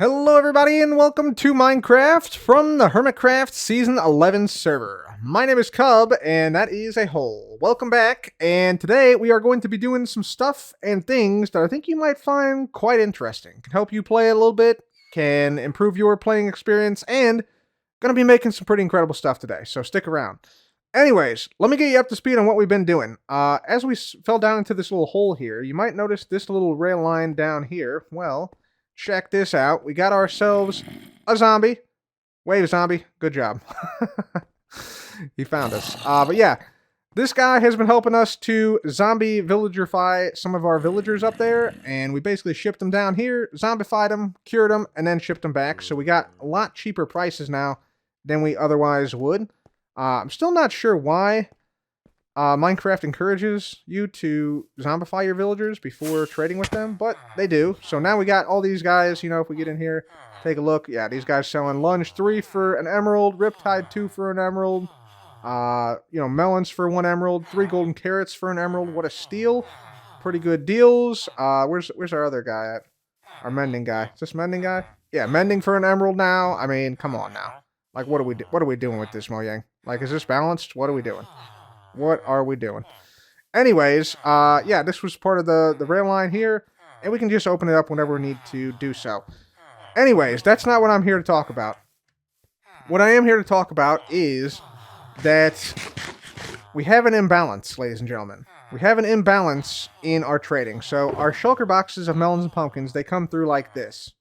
Hello everybody and welcome to Minecraft from the Hermitcraft Season 11 server. My name is Cub and that is a hole. Welcome back, and today we are going to be doing some stuff and things that I think you might find quite interesting. Can help you play a little bit, can improve your playing experience, and gonna be making some pretty incredible stuff today, so stick around. Anyways, let me get you up to speed on what we've been doing. As we fell down into this little hole here, you might notice this little rail line down here. Well, check this out. We got ourselves a zombie. Wave zombie. Good job. He found us. But yeah, this guy has been helping us to zombie villagerify some of our villagers up there, and we basically shipped them down here, zombified them, cured them, and then shipped them back. So we got a lot cheaper prices now than we otherwise would. I'm still not sure why Minecraft encourages you to zombify your villagers before trading with them, but they do. So now we got all these guys, if we get in here, take a look. Yeah, these guys selling lunge 3 for an emerald, riptide 2 for an emerald, melons for 1 emerald, 3 golden carrots for an emerald. What a steal. Pretty good deals. Where's our other guy at? Our mending guy. Is this mending guy? Yeah, mending for an emerald now. I mean, come on now. Like, what are we doing with this, Mojang? Like, is this balanced? What are we doing? What are we doing? Anyways, yeah, this was part of the rail line here, and we can just open it up whenever we need to do so. Anyways, that's not what I'm here to talk about. What I am here to talk about is that we have an imbalance, ladies and gentlemen. We have an imbalance in our trading. So our shulker boxes of melons and pumpkins, they come through like this,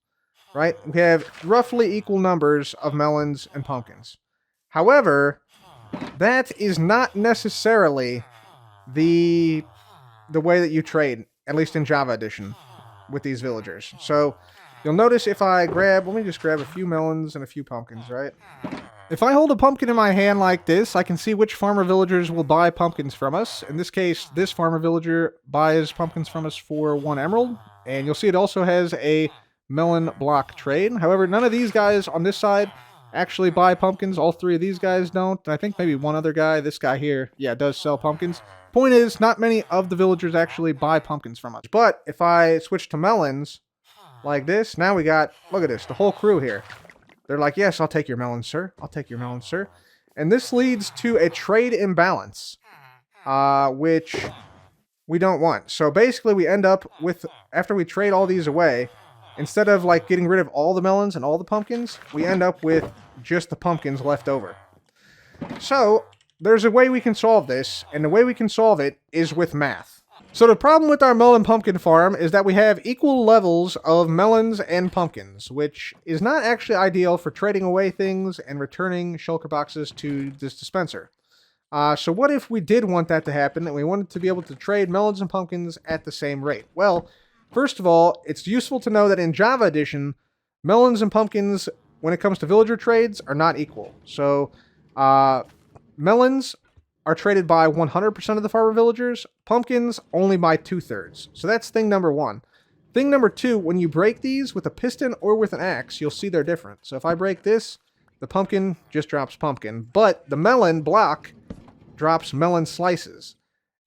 right? We have roughly equal numbers of melons and pumpkins. However, that is not necessarily the way that you trade, at least in Java Edition, with these villagers. So you'll notice if I let me just grab a few melons and a few pumpkins, right? If I hold a pumpkin in my hand like this, I can see which farmer villagers will buy pumpkins from us. In this case, this farmer villager buys pumpkins from us for 1 emerald, and you'll see it also has a melon block trade. However, none of these guys on this side actually buy pumpkins. All 3 of these guys don't. I think maybe one other guy, this guy here, yeah, does sell pumpkins. Point is, not many of the villagers actually buy pumpkins from us. But if I switch to melons, like this, now we got, look at this, the whole crew here. They're like, yes, I'll take your melons, sir. I'll take your melons, sir. And this leads to a trade imbalance, which we don't want. So basically, we end up with, after we trade all these away, instead of like getting rid of all the melons and all the pumpkins, we end up with just the pumpkins left over. So there's a way we can solve this, and the way we can solve it is with math. So the problem with our melon pumpkin farm is that we have equal levels of melons and pumpkins, which is not actually ideal for trading away things and returning shulker boxes to this dispenser. So what if we did want that to happen, and we wanted to be able to trade melons and pumpkins at the same rate? Well, first of all, it's useful to know that in Java Edition, melons and pumpkins, when it comes to villager trades, are not equal. So, melons are traded by 100% of the farmer villagers, pumpkins only by 2/3. So that's thing number 1. Thing number 2, when you break these with a piston or with an axe, you'll see they're different. So if I break this, the pumpkin just drops pumpkin, but the melon block drops melon slices.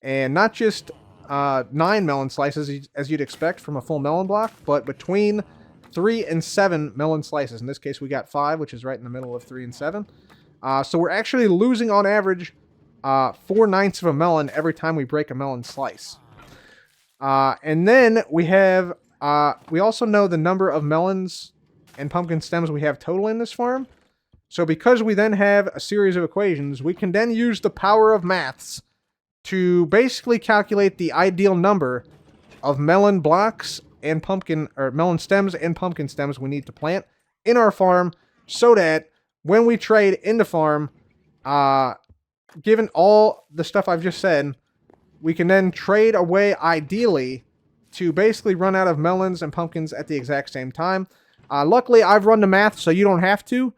And not just 9 melon slices as you'd expect from a full melon block, but between 3 and 7 melon slices. In this case, we got 5, which is right in the middle of 3 and 7. So we're actually losing on average 4/9 of a melon every time we break a melon slice. And then we have, we also know the number of melons and pumpkin stems we have total in this farm. So because we then have a series of equations, we can then use the power of maths to basically calculate the ideal number of melon blocks and melon stems and pumpkin stems we need to plant in our farm, so that when we trade in the farm, given all the stuff I've just said, we can then trade away ideally to basically run out of melons and pumpkins at the exact same time. Luckily, I've run the math, so you don't have to,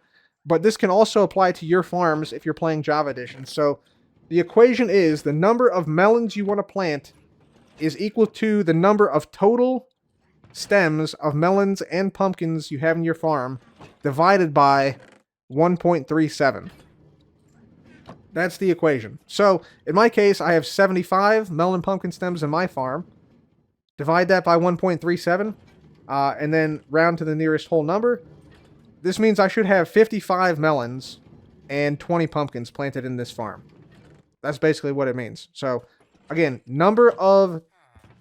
but this can also apply to your farms if you're playing Java Edition. So the equation is the number of melons you want to plant is equal to the number of total stems of melons and pumpkins you have in your farm divided by 1.37. That's the equation. So in my case, I have 75 melon pumpkin stems in my farm. Divide that by 1.37. and then round to the nearest whole number. This means I should have 55 melons and 20 pumpkins planted in this farm. That's basically what it means. So, again, number of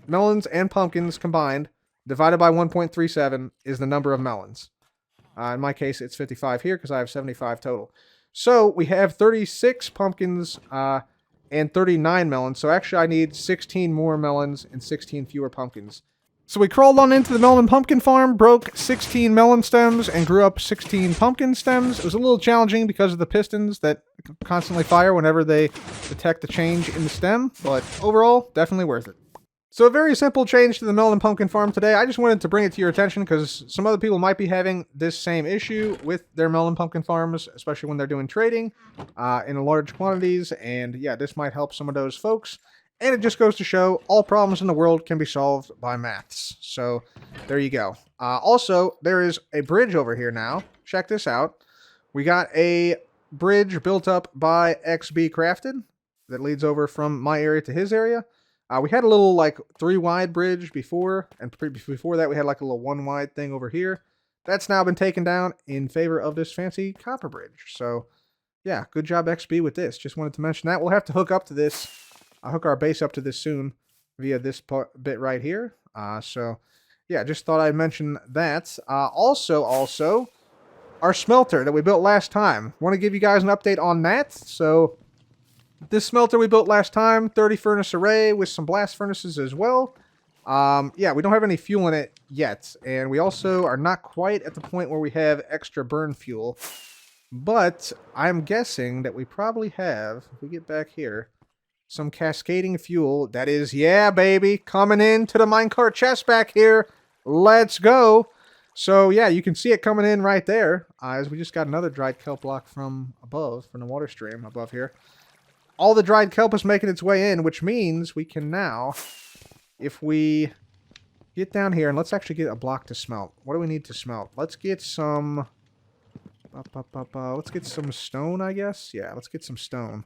melons and pumpkins combined divided by 1.37 is the number of melons. In my case, it's 55 here because I have 75 total. So we have 36 pumpkins and 39 melons. So actually I need 16 more melons and 16 fewer pumpkins. So we crawled on into the melon and pumpkin farm, broke 16 melon stems, and grew up 16 pumpkin stems. It was a little challenging because of the pistons that constantly fire whenever they detect the change in the stem, but overall, definitely worth it. So a very simple change to the melon and pumpkin farm today. I just wanted to bring it to your attention because some other people might be having this same issue with their melon and pumpkin farms, especially when they're doing trading in large quantities. And yeah, this might help some of those folks. And it just goes to show all problems in the world can be solved by maths. So there you go. Also, there is a bridge over here now. Check this out. We got a bridge built up by XB Crafted that leads over from my area to his area. We had a little like 3-wide bridge before, and before that we had like a little 1-wide thing over here. That's now been taken down in favor of this fancy copper bridge. So yeah, good job XB with this. Just wanted to mention that. We'll have to hook up to this. I'll hook our base up to this soon via this bit right here. So yeah, just thought I'd mention that. Also, our smelter that we built last time. Want to give you guys an update on that. So this smelter we built last time, 30 furnace array with some blast furnaces as well. Yeah, we don't have any fuel in it yet. And we also are not quite at the point where we have extra burn fuel. But I'm guessing that we probably have, if we get back here, some cascading fuel. That is, yeah, baby, coming into the minecart chest back here. Let's go. So yeah, you can see it coming in right there. As we just got another dried kelp block from above, from the water stream above here. All the dried kelp is making its way in, which means we can now, if we get down here, and let's actually get a block to smelt. What do we need to smelt? Let's get some, let's get some stone, I guess. Yeah, let's get some stone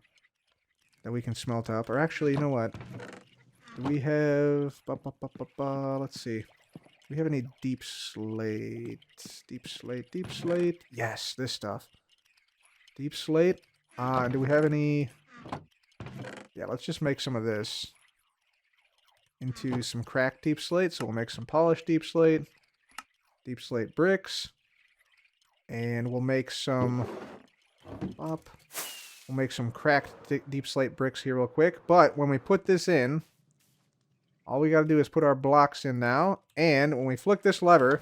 that we can smelt up. Or actually, you know what? Do we have, let's see. Do we have any deep slate? Deep slate. Yes, this stuff. Deep slate. Do we have any... Yeah, let's just make some of this into some cracked deep slate. So we'll make some polished deep slate bricks, and we'll make some we'll make some cracked deep slate bricks here real quick. But when we put this in, all we got to do is put our blocks in now, and when we flick this lever,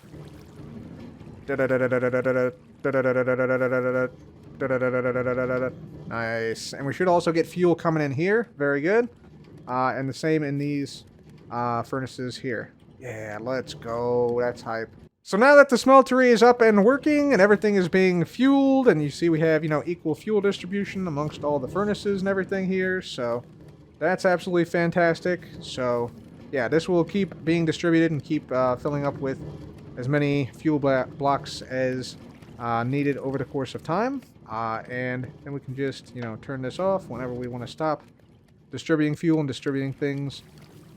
nice. And we should also get fuel coming in here. Very good. And the same in these furnaces here. Yeah, let's go. That's hype. So now that the smeltery is up and working and everything is being fueled, and you see we have, you know, equal fuel distribution amongst all the furnaces and everything here. So that's absolutely fantastic. So yeah, this will keep being distributed and keep filling up with as many fuel blocks as needed over the course of time. And then we can just, you know, turn this off whenever we want to stop distributing fuel and distributing things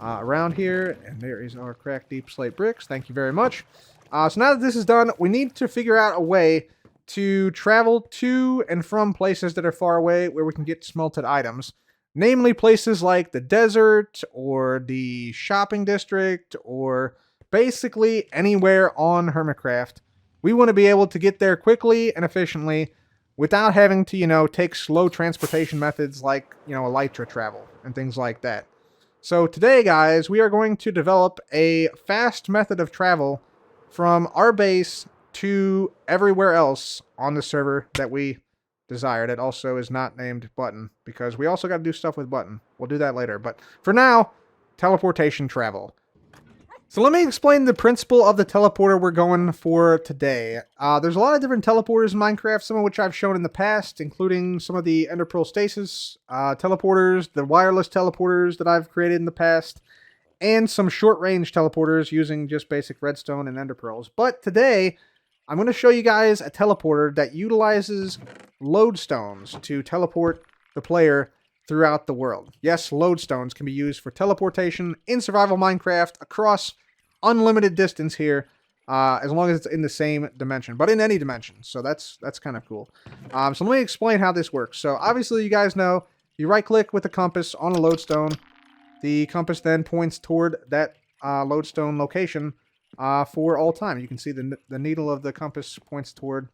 around here. And there is our cracked deep slate bricks. Thank you very much. So now that this is done, we need to figure out a way to travel to and from places that are far away where we can get smelted items. Namely places like the desert or the shopping district or basically anywhere on Hermitcraft. We want to be able to get there quickly and efficiently without having to, you know, take slow transportation methods like, you know, elytra travel and things like that. So today, guys, we are going to develop a fast method of travel from our base to everywhere else on the server that we desire. That also is not named Button, because we also got to do stuff with Button. We'll do that later. But for now, teleportation travel. So let me explain the principle of the teleporter we're going for today. There's a lot of different teleporters in Minecraft, some of which I've shown in the past, including some of the Ender Pearl Stasis teleporters, the wireless teleporters that I've created in the past, and some short-range teleporters using just basic redstone and Ender Pearls. But today, I'm going to show you guys a teleporter that utilizes Lodestones to teleport the player throughout the world. Yes, Lodestones can be used for teleportation in survival Minecraft across unlimited distance here as long as it's in the same dimension, but in any dimension. So that's kind of cool. So let me explain how this works. So obviously you guys know, you right-click with the compass on a lodestone. The compass then points toward that lodestone location for all time. You can see the needle of the compass points toward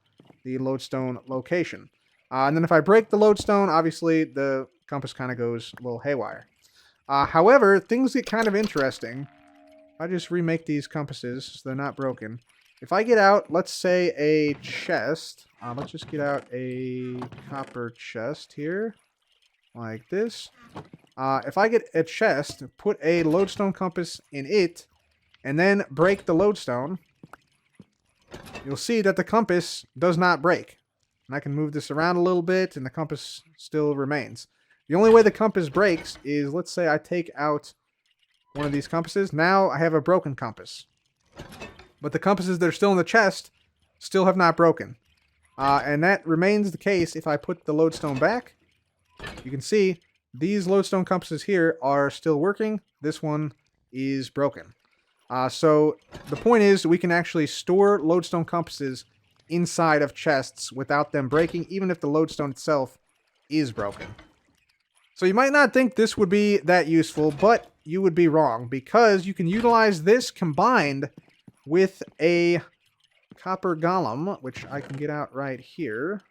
the lodestone location. And then if I break the lodestone, obviously the compass kind of goes a little haywire. However, things get kind of interesting. I just remake these compasses so they're not broken. If I get out, let's say a chest. Let's just get out a copper chest here. Like this. If I get a chest, put a lodestone compass in it, and then break the lodestone, you'll see that the compass does not break. And I can move this around a little bit, and the compass still remains. The only way the compass breaks is, let's say I take out one of these compasses. Now I have a broken compass. But the compasses that are still in the chest still have not broken. And that remains the case if I put the lodestone back. You can see these lodestone compasses here are still working. This one is broken. So the point is we can actually store lodestone compasses inside of chests without them breaking, even if the lodestone itself is broken. So you might not think this would be that useful, but you would be wrong, because you can utilize this combined with a copper golem, which I can get out right here.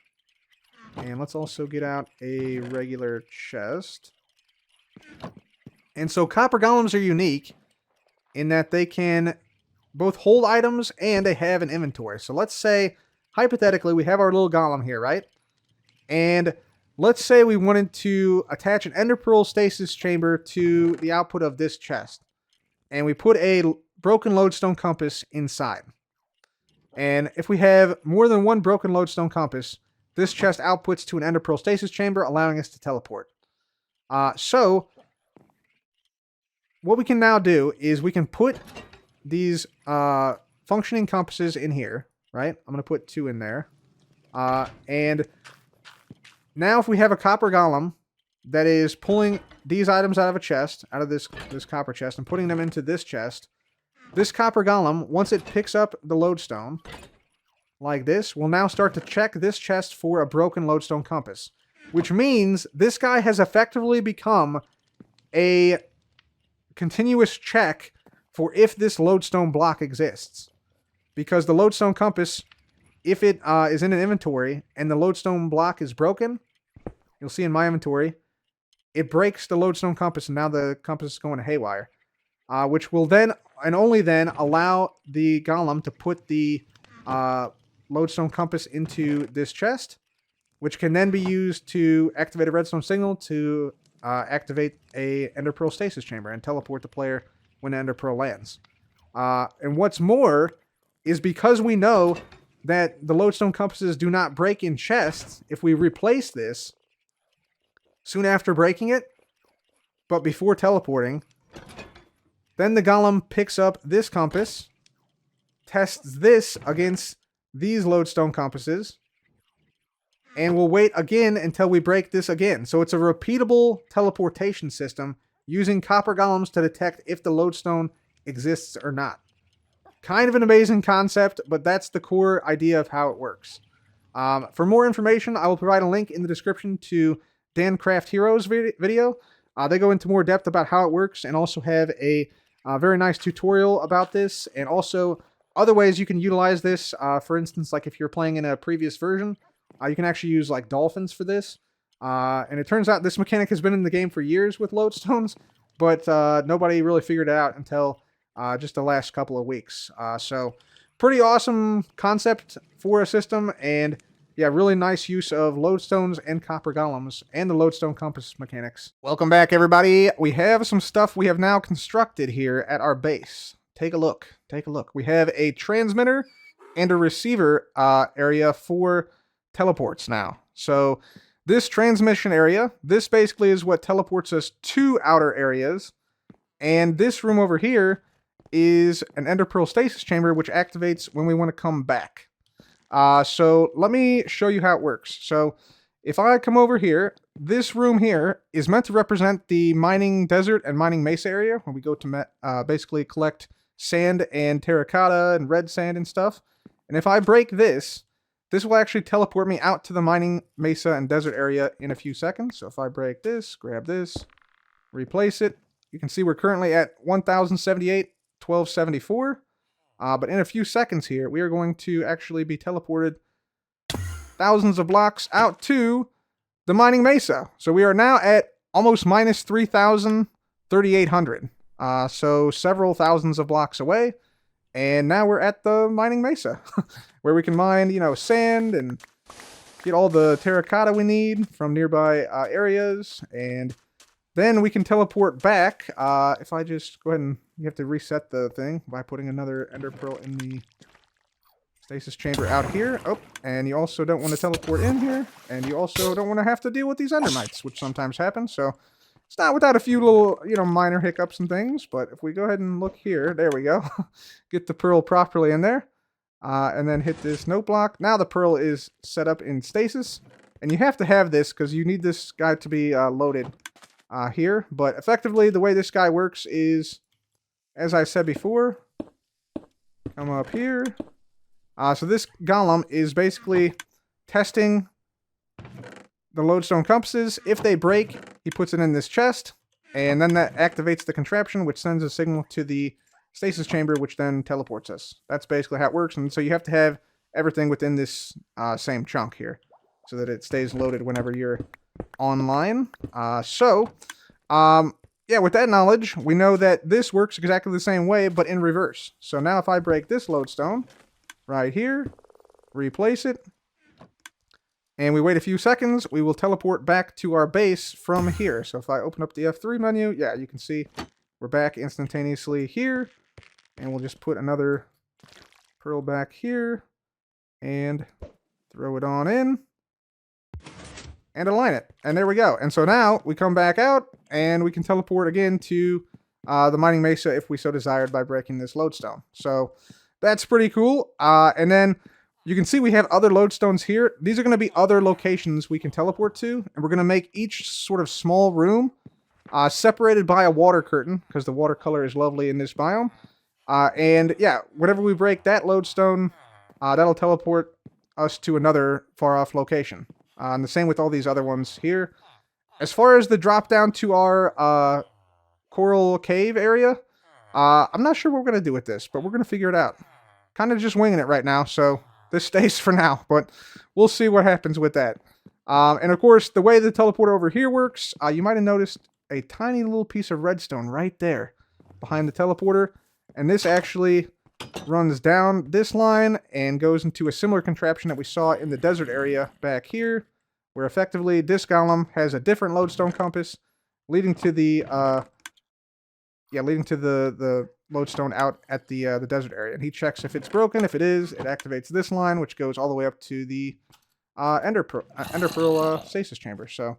And let's also get out a regular chest. And so copper golems are unique in that they can both hold items and they have an inventory. So let's say, hypothetically, we have our little golem here, right? And let's say we wanted to attach an ender pearl stasis chamber to the output of this chest. And we put a broken lodestone compass inside. And if we have more than one broken lodestone compass, this chest outputs to an ender pearl stasis chamber, allowing us to teleport. So what we can now do is we can put these functioning compasses in here, right? I'm going to put 2 in there. And now if we have a copper golem that is pulling these items out of a chest, out of this copper chest, and putting them into this chest, this copper golem, once it picks up the lodestone, like this, will now start to check this chest for a broken lodestone compass. Which means this guy has effectively become a continuous check for if this lodestone block exists. Because the lodestone compass, if it is in an inventory and the lodestone block is broken, you'll see in my inventory, it breaks the lodestone compass, and now the compass is going haywire. Which will then, and only then, allow the golem to put the lodestone compass into this chest, which can then be used to activate a redstone signal to activate a ender pearl stasis chamber and teleport the player when ender pearl lands. And what's more is, because we know that the lodestone compasses do not break in chests, if we replace this soon after breaking it, but before teleporting, then the golem picks up this compass, tests this against these lodestone compasses, and we'll wait again until we break this again. So it's a repeatable teleportation system using copper golems to detect if the lodestone exists or not. Kind of an amazing concept, but that's the core idea of how it works. For more information, I will provide a link in the description to Dan Craft Heroes video. They go into more depth about how it works and also have a very nice tutorial about this, and also other ways you can utilize this. For instance, like if you're playing in a previous version, you can actually use like dolphins for this. And it turns out this mechanic has been in the game for years with lodestones, but nobody really figured it out until just the last couple of weeks. So pretty awesome concept for a system, and yeah, really nice use of lodestones and copper golems and the lodestone compass mechanics. Welcome back, everybody. We have some stuff we have now constructed here at our base. Take a look. Take a look. We have a transmitter and a receiver area for teleports now. So this transmission area, this basically is what teleports us to outer areas. And this room over here is an ender pearl stasis chamber, which activates when we want to come back. So let me show you how it works. So if I come over here, this room here is meant to represent the mining desert and mining mesa area, where we go to basically collect sand and terracotta and red sand and stuff. And if I break this, this will actually teleport me out to the mining mesa and desert area in a few seconds. So if I break this, grab this, replace it, you can see we're currently at 1078, 1274. But in a few seconds here, we are going to actually be teleported thousands of blocks out to the mining mesa. So we are now at almost minus 3,000, 3,800. So several thousands of blocks away. And now we're at the mining mesa, where we can mine, you know, sand and get all the terracotta we need from nearby areas. And then we can teleport back. If I just go ahead and, you have to reset the thing by putting another ender pearl in the stasis chamber out here. Oh, and you also don't want to teleport in here. And you also don't want to have to deal with these endermites, which sometimes happen. So it's not without a few little, you know, minor hiccups and things, but if we go ahead and look here, there we go. Get the pearl properly in there, and then hit this note block. Now the pearl is set up in stasis, and you have to have this because you need this guy to be loaded here. But effectively, the way this guy works is, as I said before, come up here. So this golem is basically testing the lodestone compasses. If they break, he puts it in this chest, and then that activates the contraption, which sends a signal to the stasis chamber, which then teleports us. That's basically how it works, and so you have to have everything within this same chunk here, so that it stays loaded whenever you're online. Yeah, with that knowledge, we know that this works exactly the same way, but in reverse. So now if I break this lodestone right here, replace it, and we wait a few seconds, we will teleport back to our base from here. So if I open up the F3 menu, yeah, you can see we're back instantaneously here. And we'll just put another pearl back here and throw it on in and align it. And there we go. And so now we come back out and we can teleport again to the mining mesa if we so desired by breaking this lodestone. So that's pretty cool. And then you can see we have other lodestones here. These are going to be other locations we can teleport to, and we're going to make each sort of small room separated by a water curtain, because the watercolor is lovely in this biome. And yeah, whenever we break that lodestone, that'll teleport us to another far-off location. And the same with all these other ones here. As far as the drop down to our coral cave area, I'm not sure what we're going to do with this, but we're going to figure it out. Kind of just winging it right now, so this stays for now, but we'll see what happens with that. And of course, the way the teleporter over here works, you might have noticed a tiny little piece of redstone right there behind the teleporter. And this actually runs down this line and goes into a similar contraption that we saw in the desert area back here, where effectively this golem has a different lodestone compass leading to the the lodestone out at the desert area. And he checks if it's broken. If it is, it activates this line, which goes all the way up to the ender pearl stasis chamber. So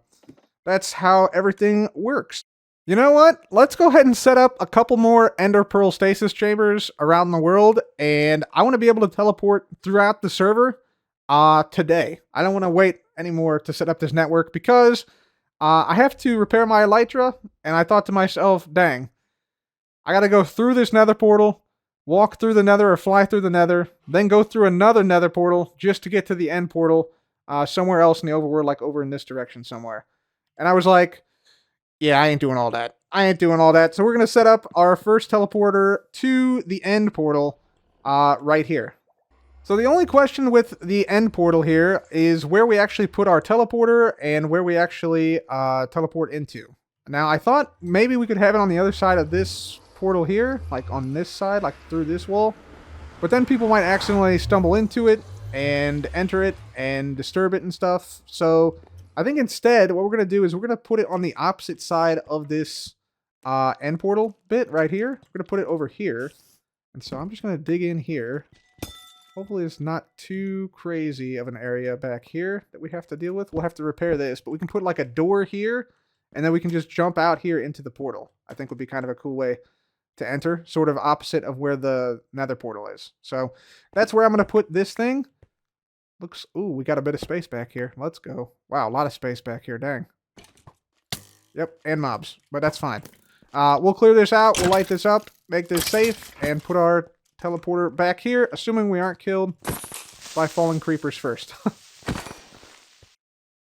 that's how everything works. You know what? Let's go ahead and set up a couple more ender pearl stasis chambers around the world, and I want to be able to teleport throughout the server today. I don't want to wait anymore to set up this network because I have to repair my elytra, and I thought to myself, dang, I got to go through this nether portal, walk through the nether or fly through the nether, then go through another nether portal just to get to the end portal somewhere else in the overworld, like over in this direction somewhere. And I was like, yeah, I ain't doing all that. I ain't doing all that. So we're going to set up our first teleporter to the end portal right here. So the only question with the end portal here is where we actually put our teleporter and where we actually teleport into. Now, I thought maybe we could have it on the other side of this portal here, like on this side, like through this wall. But then people might accidentally stumble into it and enter it and disturb it and stuff. So I think instead what we're going to do is we're going to put it on the opposite side of this end portal bit right here. We're going to put it over here. And so I'm just going to dig in here. Hopefully it's not too crazy of an area back here that we have to deal with. We'll have to repair this, but we can put like a door here, and then we can just jump out here into the portal. I think would be kind of a cool way to enter, sort of opposite of where the nether portal is. So that's where I'm going to put this thing. Looks, ooh, we got a bit of space back here. Let's go. Wow, a lot of space back here, dang. Yep, and mobs, but that's fine. We'll clear this out. We'll light this up, make this safe, and put our teleporter back here, assuming we aren't killed by falling creepers first.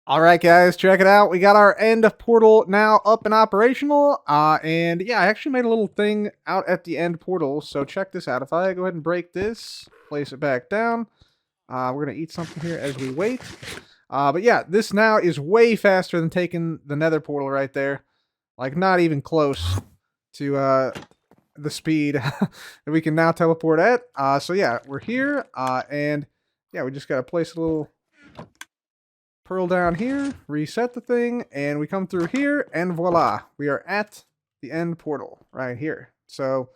Alright guys, check it out. We got our end portal now up and operational. And yeah, I actually made a little thing out at the end portal. So check this out. If I go ahead and break this, place it back down. We're going to eat something here as we wait. But yeah, this now is way faster than taking the nether portal right there. Like, not even close to the speed that we can now teleport at. So yeah, we're here. And yeah, we just got to place a little pearl down here, reset the thing, and we come through here, and voila, we are at the end portal right here. So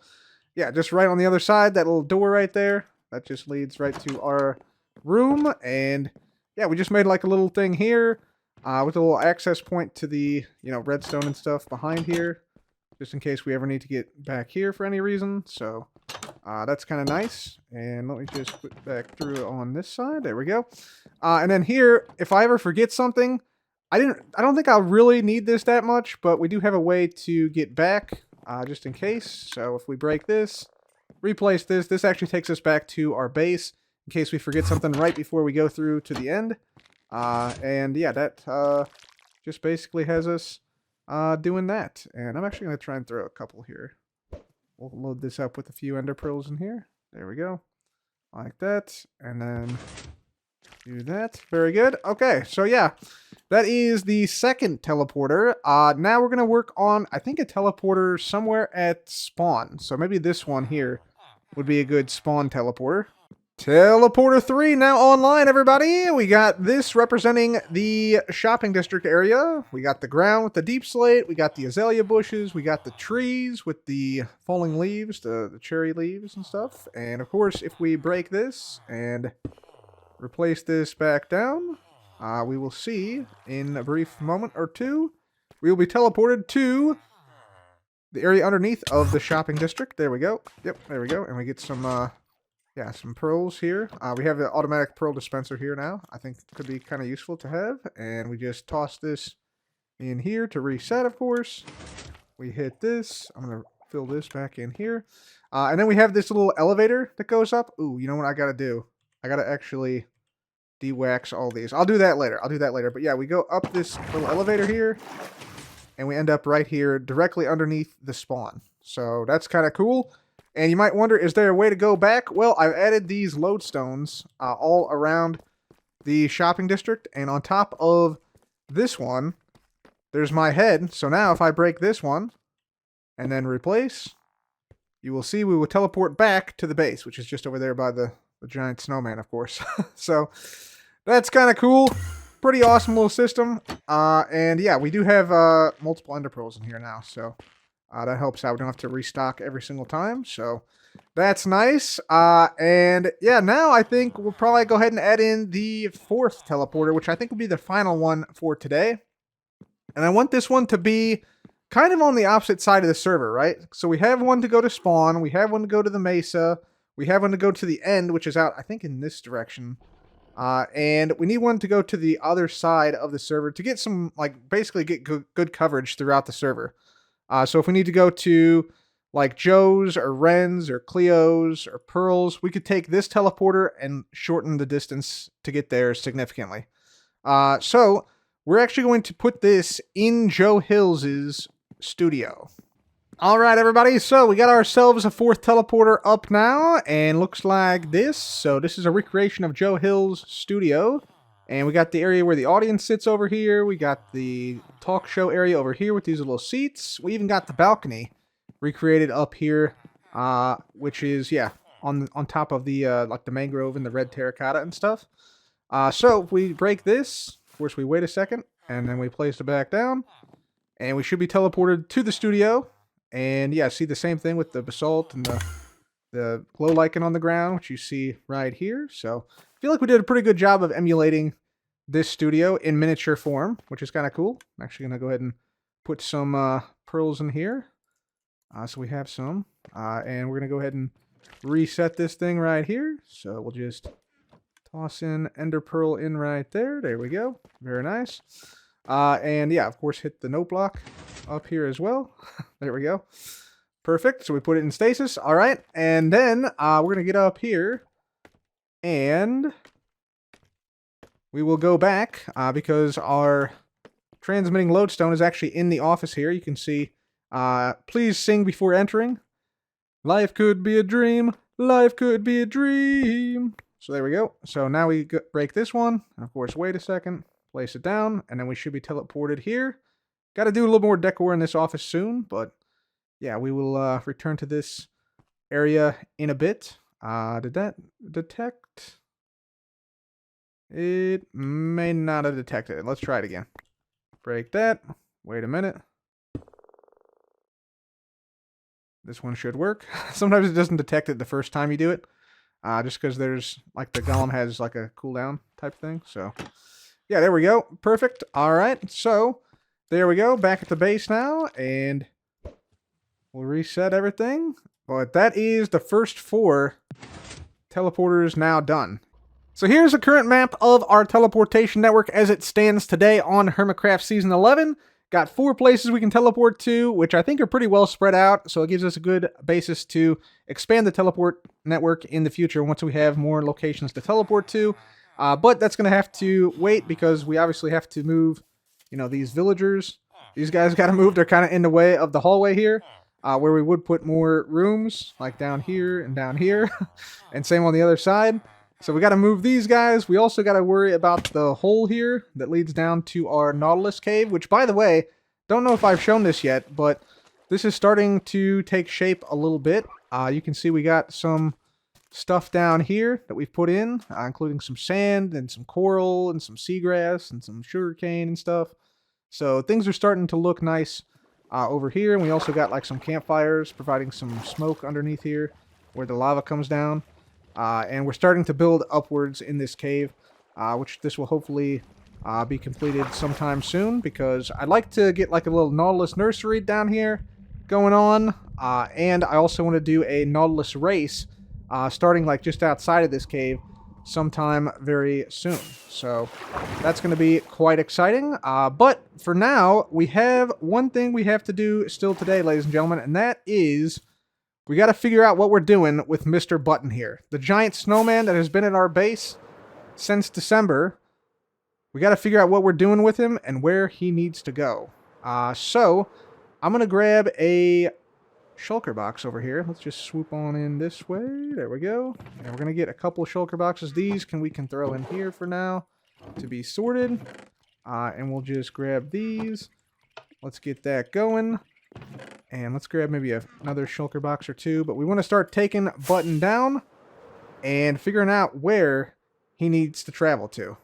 yeah, just right on the other side, that little door right there, that just leads right to our room. And yeah, we just made like a little thing here with a little access point to the, you know, redstone and stuff behind here, just in case we ever need to get back here for any reason. So that's kind of nice. And let me just put back through on this side. There we go. And then here, if I ever forget something, I don't think I'll really need this that much, but we do have a way to get back just in case. So if we break this, replace this, this actually takes us back to our base in case we forget something right before we go through to the end. And yeah, that just basically has us doing that. And I'm actually going to try and throw a couple here. We'll load this up with a few ender pearls in here. There we go. Like that. And then do that. Very good. Okay, so yeah, that is the second teleporter. Now we're going to work on, I think, a teleporter somewhere at spawn. So maybe this one here would be a good spawn teleporter. Teleporter 3 now online, everybody. We got this representing the shopping district area. We got the ground with the deep slate. We got the azalea bushes. We got the trees with the falling leaves, the cherry leaves and stuff. And of course, if we break this and replace this back down, we will see in a brief moment or two, we will be teleported to the area underneath of the shopping district. There we go. Yep, there we go. And we get some yeah, some pearls here. We have the automatic pearl dispenser here now. I think could be kind of useful to have. And we just toss this in here to reset, of course. We hit this. I'm going to fill this back in here. And then we have this little elevator that goes up. Ooh, you know what I got to do? I got to actually de-wax all these. I'll do that later. But yeah, we go up this little elevator here. And we end up right here directly underneath the spawn. So that's kind of cool. And you might wonder, is there a way to go back? Well, I've added these lodestones all around the shopping district. And on top of this one, there's my head. So now if I break this one and then replace, you will see we will teleport back to the base, which is just over there by the giant snowman, of course. So that's kind of cool. Pretty awesome little system. And yeah, we do have multiple ender pearls in here now. So that helps out. We don't have to restock every single time. So that's nice. And yeah, now I think we'll probably go ahead and add in the fourth teleporter, which I think will be the final one for today. And I want this one to be kind of on the opposite side of the server, right? So we have one to go to spawn. We have one to go to the mesa. We have one to go to the end, which is out, I think, in this direction. And we need one to go to the other side of the server to get some, like, basically get good coverage throughout the server. So if we need to go to like Joe's or Ren's or Cleo's or Pearl's, we could take this teleporter and shorten the distance to get there significantly. So we're actually going to put this in Joe Hill's studio. All right, everybody. So we got ourselves a fourth teleporter up now, and looks like this. So this is a recreation of Joe Hill's studio. And we got the area where the audience sits over here. We got the talk show area over here with these little seats. We even got the balcony recreated up here, which is, yeah, on top of the like the mangrove and the red terracotta and stuff. So if we break this, of course we wait a second, and then we place it back down, and we should be teleported to the studio. And yeah, see the same thing with the basalt and the glow lichen on the ground, which you see right here. So I feel like we did a pretty good job of emulating this studio in miniature form, which is kind of cool. I'm actually going to go ahead and put some pearls in here. So we have some. And we're going to go ahead and reset this thing right here. So we'll just toss in ender pearl in right there. There we go. Very nice. And yeah, of course, hit the note block. up here as well. There we go. Perfect. So we put it in stasis. All right. And then we're going to get up here. And we will go back because our transmitting lodestone is actually in the office here. You can see, please sing before entering. Life could be a dream. Life could be a dream. So there we go. So now we break this one. And of course, wait a second. Place it down. And then we should be teleported here. Got to do a little more decor in this office soon. But yeah, we will return to this area in a bit. Did that detect? It may not have detected it. Let's try it again. Break that. Wait a minute. This one should work. Sometimes it doesn't detect it the first time you do it. Just because there's, like, the golem has, like, a cooldown type thing. So, yeah, there we go. Perfect. All right. So, there we go. Back at the base now. And we'll reset everything. But that is the first 4 teleporters now done. So here's a current map of our teleportation network as it stands today on Hermitcraft Season 11. Got 4 places we can teleport to, which I think are pretty well spread out, so it gives us a good basis to expand the teleport network in the future once we have more locations to teleport to. But that's going to have to wait because we obviously have to move, you know, these villagers. These guys got to move. They're kind of in the way of the hallway here, where we would put more rooms, like down here, and same on the other side. So we got to move these guys. We also got to worry about the hole here that leads down to our Nautilus cave, which, by the way, don't know if I've shown this yet, but this is starting to take shape a little bit. You can see we got some stuff down here that we've put in, including some sand and some coral and some seagrass and some sugarcane and stuff. So things are starting to look nice over here. And we also got like some campfires providing some smoke underneath here where the lava comes down. And we're starting to build upwards in this cave, which this will hopefully be completed sometime soon, because I'd like to get like a little Nautilus nursery down here going on, and I also want to do a Nautilus race starting like just outside of this cave sometime very soon. So that's going to be quite exciting, but for now, we have one thing we have to do still today, ladies and gentlemen, and that is we got to figure out what we're doing with Mr. Button here. The giant snowman that has been at our base since December. We got to figure out what we're doing with him and where he needs to go. So, I'm going to grab a shulker box over here. Let's just swoop on in this way. There we go. And we're going to get a couple of shulker boxes. These we can throw in here for now to be sorted. And we'll just grab these. Let's get that going. And let's grab maybe another shulker box or 2. But we want to start taking Button down and figuring out where he needs to travel to.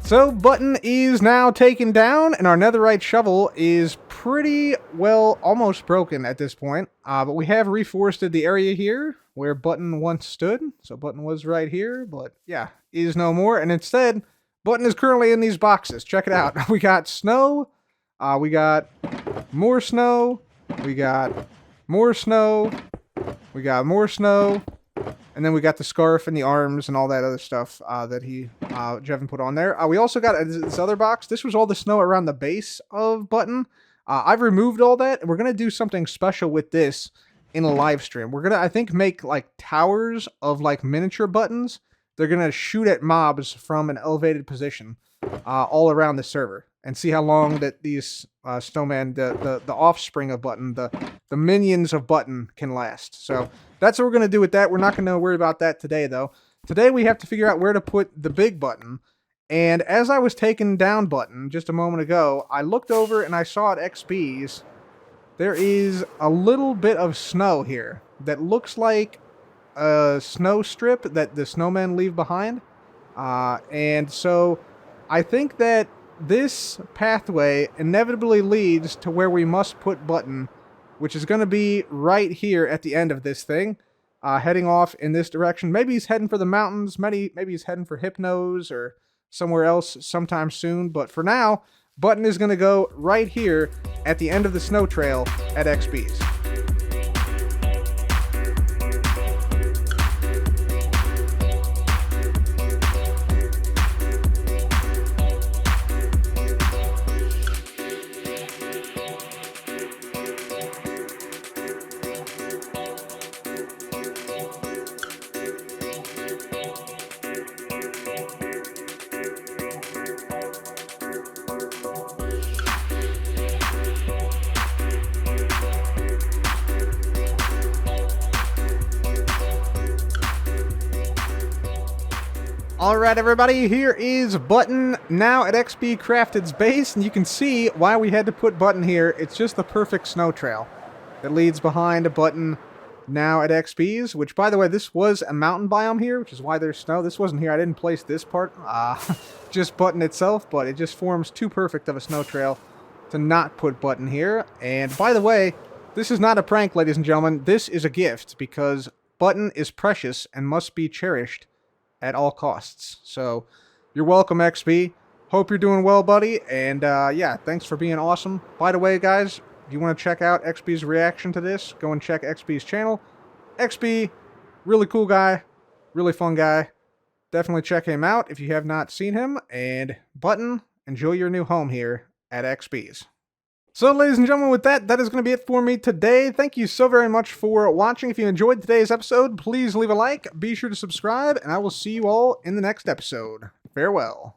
So, Button is now taken down, and our netherite shovel is pretty well almost broken at this point. But we have reforested the area here where Button once stood. So Button was right here, but yeah, is no more. And instead, Button is currently in these boxes. Check it out. We got snow. We got more snow. We got more snow. We got more snow. And then we got the scarf and the arms and all that other stuff that Jevin put on there. We also got this other box. This was all the snow around the base of Button. I've removed all that, and we're going to do something special with this in a live stream. We're going to, I think, make like towers of like miniature Buttons. They're going to shoot at mobs from an elevated position all around the server and see how long that these snowman, the offspring of Button, the minions of Button can last. So that's what we're going to do with that. We're not going to worry about that today, though. Today we have to figure out where to put the big Button. And as I was taking down Button just a moment ago, I looked over and I saw at XP's there is a little bit of snow here that looks like a snow strip that the snowmen leave behind. And so I think that this pathway inevitably leads to where we must put Button, which is going to be right here at the end of this thing, heading off in this direction. Maybe he's heading for the mountains, maybe he's heading for Hypnos or somewhere else sometime soon, but for now, Button is going to go right here at the end of the snow trail at XB's. Alright everybody, here is Button now at XB Crafted's base, and you can see why we had to put Button here. It's just the perfect snow trail that leads behind Button now at XB's, which by the way, this was a mountain biome here, which is why there's snow. This wasn't here, I didn't place this part, just Button itself, but it just forms too perfect of a snow trail to not put Button here. And by the way, this is not a prank, ladies and gentlemen, this is a gift, because Button is precious and must be cherished at all costs. So, you're welcome, XB. Hope you're doing well, buddy. And, yeah, thanks for being awesome. By the way, guys, if you want to check out XB's reaction to this, go and check XB's channel. XB, really cool guy. Really fun guy. Definitely check him out if you have not seen him. And, Button, enjoy your new home here at XB's. So, ladies and gentlemen, with that is going to be it for me today. Thank you so very much for watching. If you enjoyed today's episode, please leave a like, be sure to subscribe, and I will see you all in the next episode. Farewell.